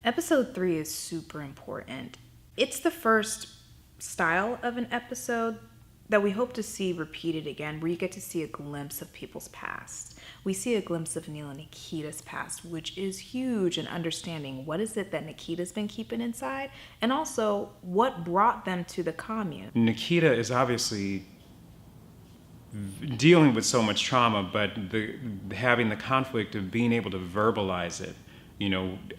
Episode 3 is super important. It's the first style of an episode that we hope to see repeated again, where you get to see a glimpse of people's past. We see a glimpse of Neil and Nikita's past, which is huge in understanding what is it that Nikita's been keeping inside, and also what brought them to the commune. Nikita is obviously dealing with so much trauma, but having the conflict of being able to verbalize it,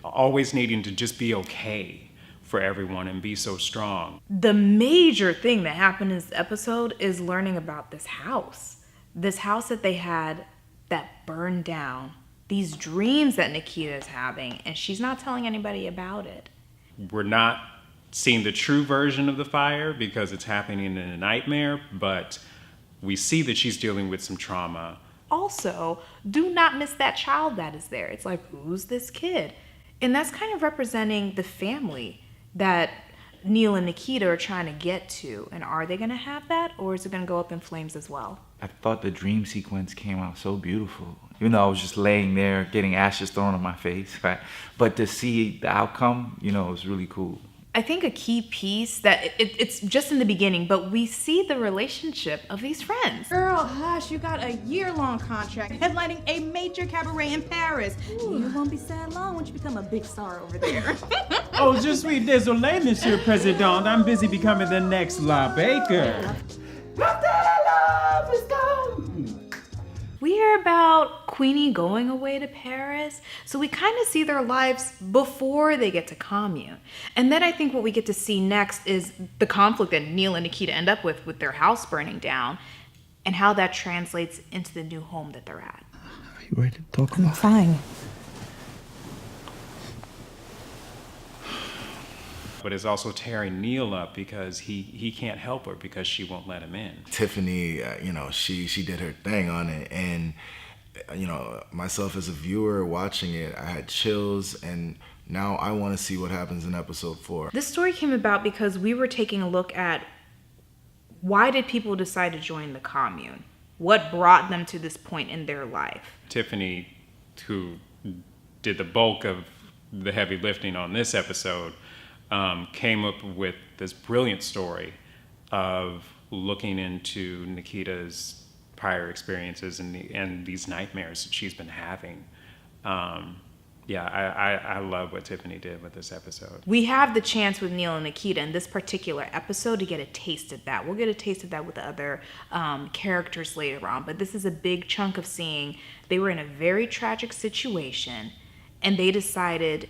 always needing to just be okay for everyone and be so strong. The major thing that happened in this episode is learning about this house that they had that burned down, these dreams that Nikita is having, and she's not telling anybody about it. We're not seeing the true version of the fire because it's happening in a nightmare, but we see that she's dealing with some trauma. Also, do not miss that child that is there. It's like, who's this kid? And that's kind of representing the family that Neil and Nikita are trying to get to. And are they going to have that, or is it going to go up in flames as well? I thought the dream sequence came out so beautiful. Even though I was just laying there getting ashes thrown on my face, right? But to see the outcome, it was really cool. I think a key piece that it's just in the beginning, but we see the relationship of these friends. Girl, hush, you got a year-long contract headlining a major cabaret in Paris. You won't be sad long once you become a big star over there. Oh, je suis désolé, Monsieur President. I'm busy becoming the next La Baker. We hear about Queenie going away to Paris, so we kind of see their lives before they get to Commune. And then I think what we get to see next is the conflict that Neil and Nikita end up with their house burning down, and how that translates into the new home that they're at. Are you ready to talk about it? Fine. But it's also tearing Neil up because he can't help her because she won't let him in. Tiffany, she did her thing on it, and myself as a viewer watching it, I had chills, and now I want to see what happens in episode 4. This story came about because we were taking a look at why did people decide to join the commune? What brought them to this point in their life? Tiffany, who did the bulk of the heavy lifting on this episode, came up with this brilliant story of looking into Nikita's prior experiences and these nightmares that she's been having. I love what Tiffany did with this episode. We have the chance with Neil and Nikita in this particular episode to get a taste of that. We'll get a taste of that with the other characters later on, but this is a big chunk of seeing they were in a very tragic situation and they decided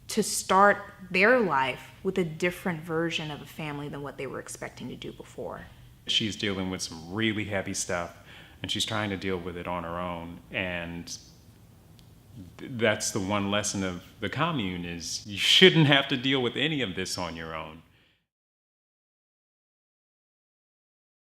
to start their life with a different version of a family than what they were expecting to do before. She's dealing with some really heavy stuff, and she's trying to deal with it on her own. And that's the one lesson of the commune is you shouldn't have to deal with any of this on your own.